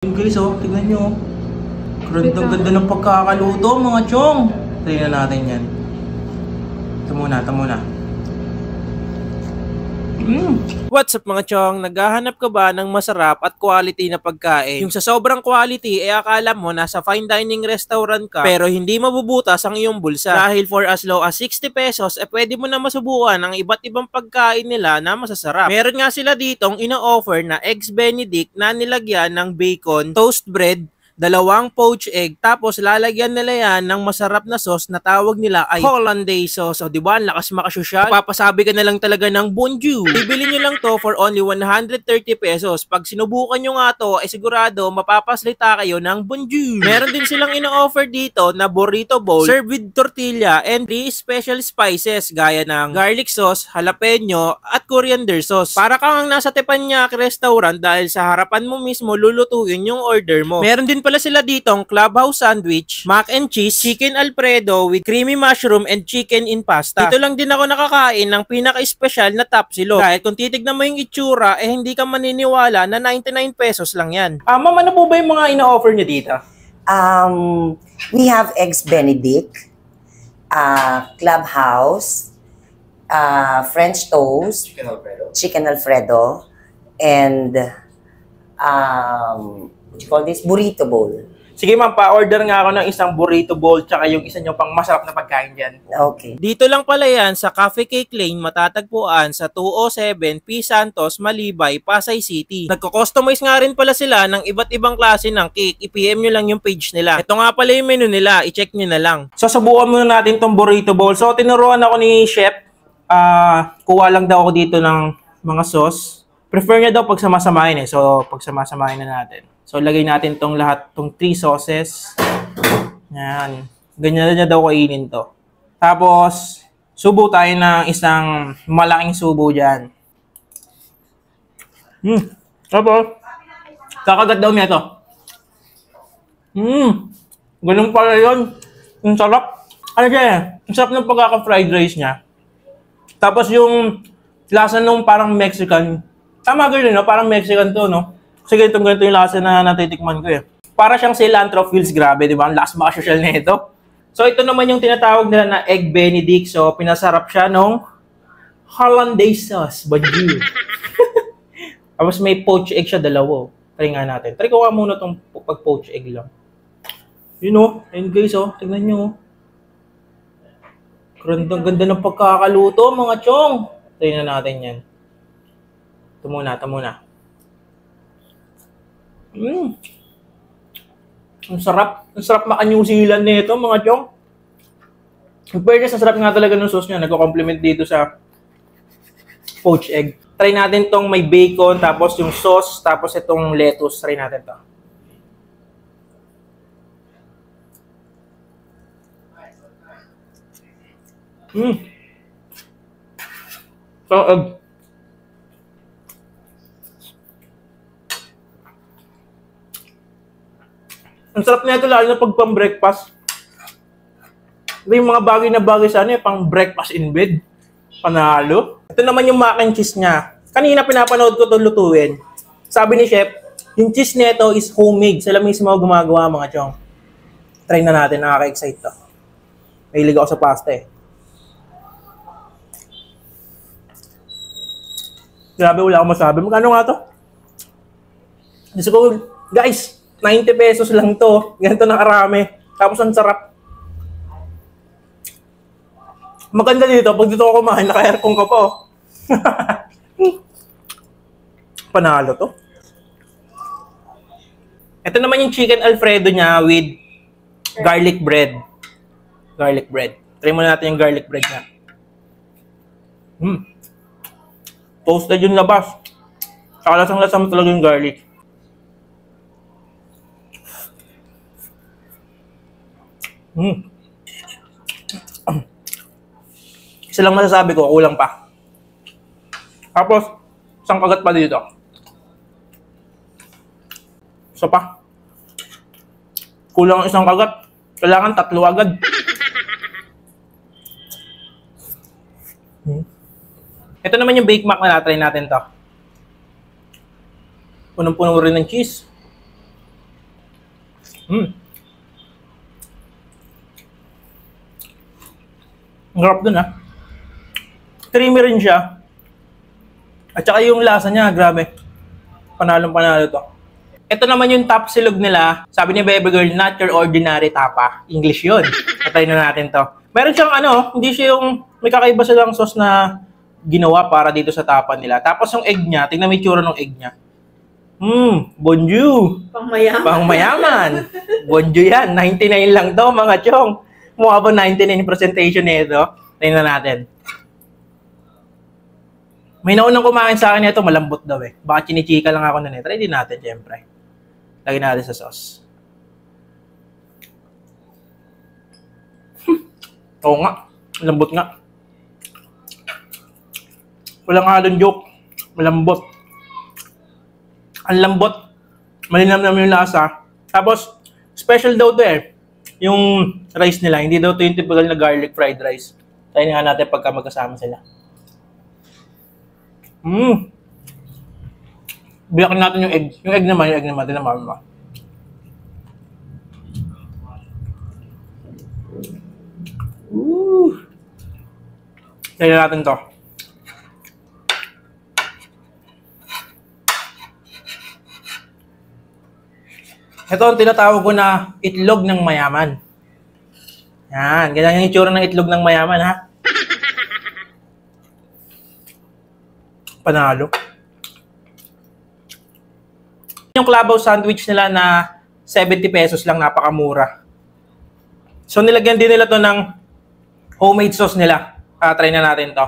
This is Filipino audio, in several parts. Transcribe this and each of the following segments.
Guys, oh, tignan nyo. Ganda ng pagkakaluto, mga chong. Tignan natin yan. Ito muna. What's up mga chong? Naghahanap ka ba ng masarap at quality na pagkain? Yung sa sobrang quality, akala mo nasa fine dining restaurant ka, pero hindi mabubutas ang iyong bulsa. Dahil for as low as 60 pesos, pwede mo na masubukan ang iba't ibang pagkain nila na masasarap. Meron nga sila ditong ino-offer na Eggs Benedict na nilagyan ng bacon, toast bread, 2 poached egg, tapos lalagyan nila yan ng masarap na sauce na tawag nila ay Hollandaise sauce. O diba, lakas makasosyal. Papasabi ka na lang talaga ng bonjour. Bibili nyo lang to for only 130 pesos. Pag sinubukan nyo nga to, sigurado mapapaslita kayo ng bonjour. Meron din silang ino-offer dito na burrito bowl served with tortilla and 3 special spices gaya ng garlic sauce, jalapeno, at coriander sauce. Para kang nasa Teppanyaki restaurant dahil sa harapan mo mismo lulutuin yung order mo. Meron din pala sila ditong clubhouse sandwich, mac and cheese, chicken alfredo with creamy mushroom and chicken in pasta. Dito lang din ako nakakain ng pinaka-espesyal na tapsilog. Dahil kung titignan mo yung itsura, hindi ka maniniwala na 99 pesos lang yan. Ma'am, ano po ba yung mga ino-offer nyo dito? We have Eggs Benedict, Clubhouse, French toast, Chicken Alfredo, and what you call this? Burrito bowl. Sige ma'am, pa-order nga ako ng isang burrito bowl tsaka yung isa nyo pang masarap na pagkain dyan. Okay. Dito lang pala yan sa Cafe Cake Lane, matatagpuan sa 207 P. Santos, Malibay, Pasay City. Nagko-customize nga rin pala sila ng iba't ibang klase ng cake. I-PM nyo lang yung page nila. Ito nga pala yung menu nila, i-check nyo na lang. So, subukan muna natin tong burrito bowl. So, tinuruan ako ni chef. Kuha lang daw ako dito ng mga sauce. Prefer niya daw pag samasamahin eh. So, pag samasamahin na natin. So, lagay natin tong lahat, tong 3 sauces. Yan. Ganyan na niya daw kainin to. Tapos, subo tayo ng isang malaking subo dyan. Tapos, kakagat daw niya to. Ganun pala yun. Ang sarap. Ano siya eh? Ang sarap ng pagkaka-fried rice niya. Tapos yung lasa nung parang Mexican. Tama ganun, no? Parang Mexican to, no? Kasi ganito yung lasa na natitikman ko eh. Para siyang cilantro feels, grabe, di ba? Ang lakas makasosyal na ito. So, ito naman yung tinatawag nila na Egg Benedict. So, pinasarap siya nung Hollandaise sauce. Bonjour. Tapos may poached egg siya, 2. Try nga natin. Try ko nga muna itong pag-poached egg lang. You know, and guys, oh, tignan nyo. Ganda ng pagkakaluto, mga chong. Try na natin yan. Ito muna. Ang sarap maka-New Zealand nito, mga chong. Ang fairness, ang sarap nga talaga ng sauce niya. Nagko-complement dito sa poached egg. Try natin tong may bacon, tapos yung sauce, tapos itong lettuce. Try natin to. So, ang sarap nito lalo na pag pang-breakfast. May mga bagay na bagay sa ano, pang breakfast in bed. Panalo. Ito naman yung mac and cheese niya. Kanina pinapanood ko itong lutuin. Sabi ni chef, yung cheese nito is homemade. Sila mismo gumagawa, mga chong. Try na natin, nakaka-excite to. Mahilig ako sa pasta eh. Grabe, wala akong masabi. Magkano nga to? Guys, 90 pesos lang to. Ganito na karami. Tapos ang sarap. Maganda dito. Pag dito ako kumain, naka-aircon ka pa. Oh. Panalo to. Ito naman yung chicken alfredo niya with garlic bread. Try muna natin yung garlic bread niya. Toasted yung labas. Saka lasang-lasa mo talaga yung garlic. Isa lang masasabi ko, kulang pa. Tapos, isang kagat pa dito. Isa pa. Kulang ang isang kagat. Kailangan 3 agad. Ito naman yung Bake Mac na natry natin to. Punong-puno rin ng cheese. Ang sarap dun ah. Creamy rin siya. At saka yung lasa niya, grabe. Panalong panalo to. Ito naman yung top silog nila. Sabi ni Baby Girl, not your ordinary tapa. English yun. Patay na natin to. Meron siyang ano, hindi siya yung may kakaiba silang sauce na ginawa para dito sa tapa nila. Tapos yung egg niya, tingnan mo yung tsura ng egg niya. Bonjour. Pangmayaman. Pangmayaman. Bonjour yan. 99 lang to mga chong. Mukha ba 99 presentation nito? Tingnan natin. May naunang kumain sa akin nito, malambot daw eh. Baka chinichika lang ako na nito. Try din natin, syempre. Lagyan natin sa sauce. Oo nga. Malambot nga. Walang halong joke. Malambot. Ang lambot. Malinam-nam yung lasa. Tapos, special daw to eh. Yung rice nila. Hindi daw to yung typical na garlic fried rice. Try nga natin pagka magkasama sila. Biyakin natin yung egg. Yung egg naman, tinamaan ba? Kaya natin to. Ito ang tinatawag ko na itlog ng mayaman. Yan, ganyan yung itsura ng itlog ng mayaman, ha? Panalo. Yung Clubhouse sandwich nila na 70 pesos lang, napakamura. So nilagyan din nila to ng homemade sauce nila. Try na natin to.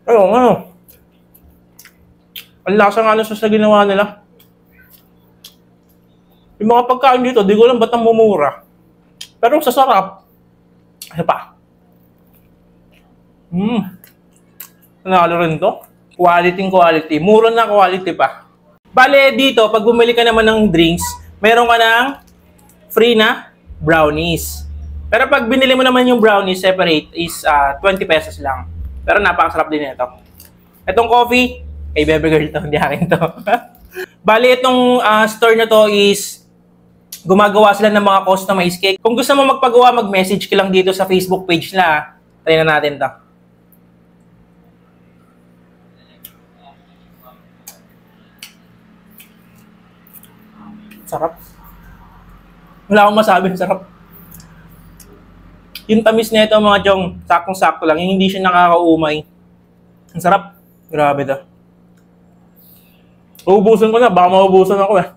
Ano? Ang lasa nga ng sauce na ginawa nila. Yung mga pagkain dito, di ko alam ba't ang mumura. Pero sa sarap. Ano pa? Nanalo rin to. Quality. Mura na quality pa. Bale, dito, pag bumili ka naman ng drinks, meron ka ng free na brownies. Pero pag binili mo naman yung brownies separate is 20 pesos lang. Pero napakasarap din ito. Itong coffee, kay Baby Girl to, hindi akin to. Bale, itong store na to is gumagawa sila ng mga customized cake. Kung gusto mo magpagawa, mag-message ka lang dito sa Facebook page na. Try na natin to. Sarap. Wala akong masabi, sarap. Yung tamis na ito mga chong, saktong-sakto lang. Yung hindi siya nakakaumay. Ang sarap. Grabe to. Uubusan ko na, baka maubusan ako eh.